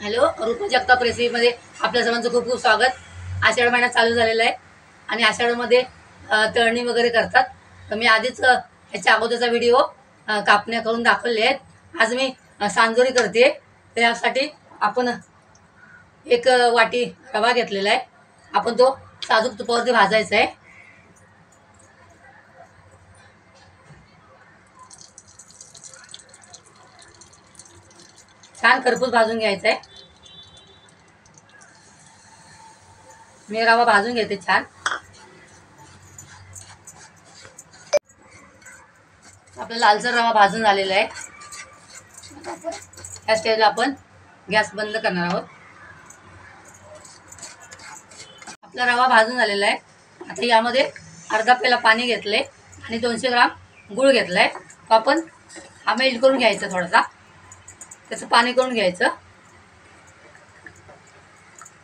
Hello, रूपा जगताप रेसिपीमध्ये आपल्या सर्वांचं खूप खूप स्वागत. आषाढ महिना चालू झालेला आहे आणि आषाढमध्ये तळणी वगैरे करतात. तर मी आधीच ह्याच्या अगोदरचा व्हिडिओ कापण्या करून दाखवले आहेत. आज मी सांजोरी करते. त्यासाठी आपण एक वाटी रवा घेतलेला आहे. आपण तो साजूक तुपावरती भाजायचा आहे. छान खरपूस भाजून घ्यायचा आहे. मी रवा भाजून घेते छान. आपला लालसर रवा भाजून झालेला आहे. या स्टेजला आपण गॅस बंद करणार आहोत. आपला रवा भाजून झालेला आहे. आता यामध्ये अर्धा पेला पाणी घेतले आणि 200 ग्राम गूळ घेतलाय. तो आपण हा मेल्ट करून घ्यायचा. थोडासा त्याचं पाणी करून घ्यायचं.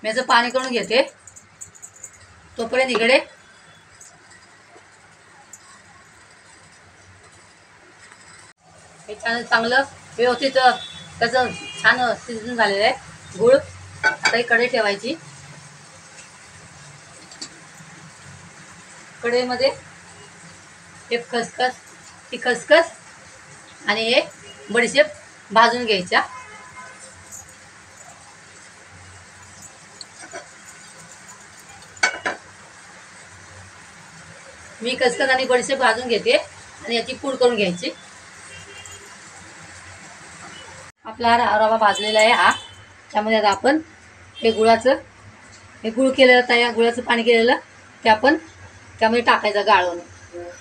मी याचं पाणी करून घेते. तोपर्यंत इकडे हे चांगलं व्यवस्थित त्याचं छान शिजून झालेलं आहे. गूळ आता ही कढई ठेवायची. कढईमध्ये एक खसखस आणि हे बडीशेप भाजून घ्यायच्या. मी खसखस आणि बडीशेप भाजून घेते आणि याची पूड करून घ्यायची. आपला रवा भाजलेला आहे हा. त्यामध्ये आता आपण हे गुळ केलेलं तयार, गुळाचं पाणी केलेलं ते आपण त्यामध्ये टाकायचं गाळून.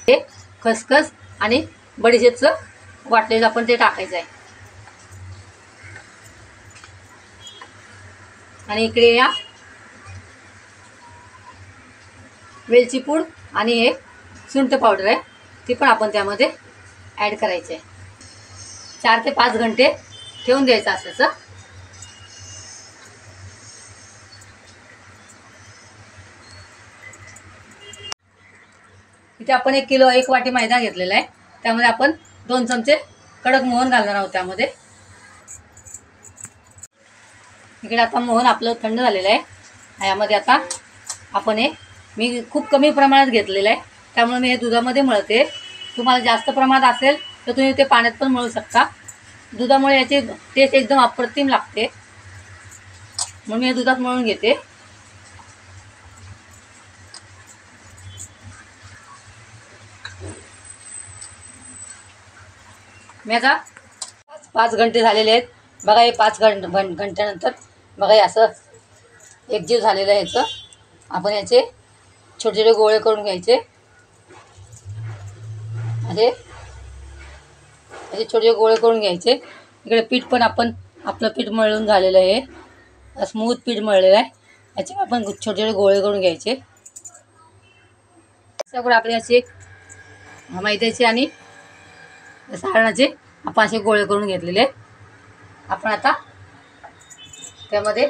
हे खसखस आणि बडीशेपचं वाटलेलं आपण ते टाकायचं आहे. आणि इकडे या वेलची पूड आणि हे सुंठ पावडर आहे, ती पण आपण त्यामध्ये ॲड करायची आहे. 4 ते 5 घंटे ठेवून द्यायचं असं. इथे आपण 1 वाटी मैदा घेतलेला आहे. त्यामध्ये आपण 2 चमचे कडक मोहन घालणार आहोत. त्यामध्ये इकडे आता मोहन आपलं थंड झालेलं आहे. यामध्ये आता आपण मी खूप कमी प्रमाणात घेतलेलं आहे, त्यामुळे मी हे दुधामध्ये मळते. तुम्हाला जास्त प्रमाणात असेल तर तुम्ही ते पाण्यात पण मळू शकता. दुधामुळे याची टेस्ट एकदम अप्रतिम लागते, म्हणून मी हे दुधात मळून घेते. मी आता 5 घंटे झालेले आहेत. बघा हे 5 घंट्यानंतर बघा हे असं एकजीव झालेलं आहे. ह्याचं आपण याचे छोटे छोटे गोळे करून घ्यायचे. असे छोटे छोटे गोळे करून घ्यायचे. इकडे पीठ पण आपलं पीठ मळून झालेलं आहे. स्मूथ पीठ मळलेलं आहे. याचे आपण छोटे छोटे गोळे करून घ्यायचे. सगळं आपले असे मैद्याचे आणि सारणाचे आपण असे गोळे करून घेतलेले आहेत. आपण आता त्यामध्ये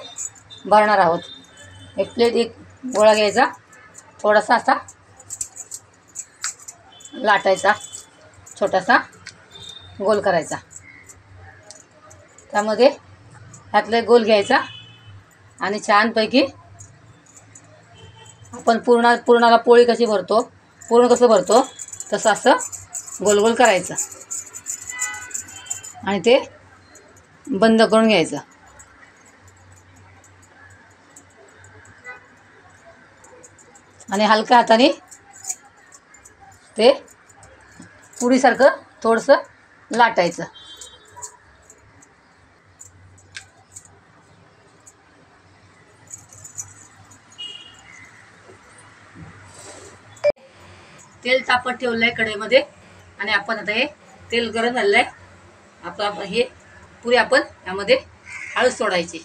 भरणार आहोत. एक गोळा घ्यायचा, थोडासा असा लाटायचा, छोटासा गोल करायचा. त्यामध्ये ह्यातला गोल घ्यायचा आणि छानपैकी आपण पुरणाला पोळी कशी भरतो, पूर्ण कसं भरतो तसं असं गोल गोल करायचं आणि ते बंद करून घ्यायचं. आणि हलक्या हाताने ते पुरीसारखं थोडंसं लाटायचं. तेल तापत ठेवलं आहे कढईमध्ये आणि आपण आता हे तेल गरम झालेलं आहे. आपण हे पुरी आपण यामध्ये हळद सोडायची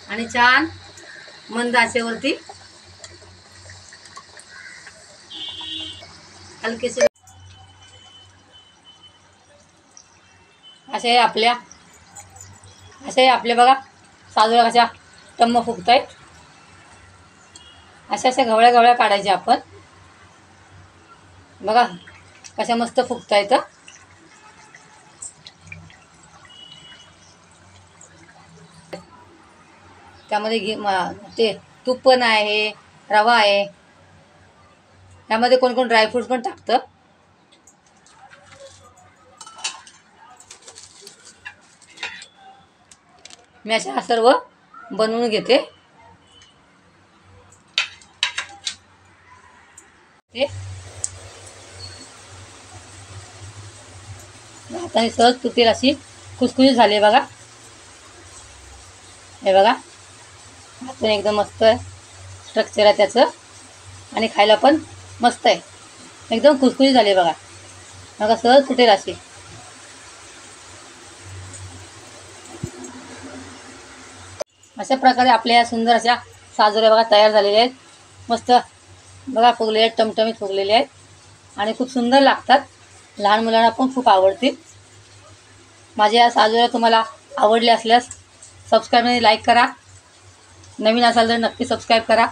आणि छान मंद आचेवरती हलकेसे असे आपल्या बघा साजूला कशा टम्म फुगत आहेत. अशा गवळ्या काढायच्या आपण. बघा कशा मस्त फुगता येतं. त्यामध्ये ते तूप पण आहे, रवा आहे. त्यामध्ये कोण कोण ड्रायफ्रूट्स पण टाकतं. मी अशा सर्व बनवून घेते. ते हाताने सहज तुटेल अशी खुसखुशीत झाली बघा. हे बघा, हातून एकदम मस्त स्ट्रक्चर आहे त्याचं आणि खायला पण मस्त आहे. एकदम खुसखुशीत झाली बघा. बघा सहज तुटेल अशी. अशा प्रकारे आपल्या या सुंदर अशा साजोऱ्या बघा तयार झालेल्या आहेत. मस्त बघा फुगलेले आहेत, टमटमीत फुगलेले आहेत आणि खूप सुंदर लागतात. लहान मुलांना पण खूप आवडतील. माझ्या या साजोऱ्या तुम्हाला आवडल्या असल्यास सबस्क्राईब आणि लाईक करा. नवीन असाल तर नक्की सबस्क्राईब करा.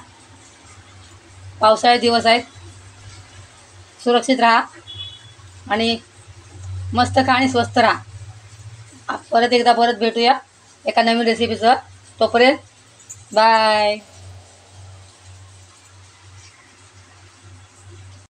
पावसाळे दिवस आहेत, सुरक्षित राहा आणि मस्त खा आणि स्वस्त राहा. परत एकदा भेटूया एका नवीन रेसिपीसह. तोपर्यंत बाय.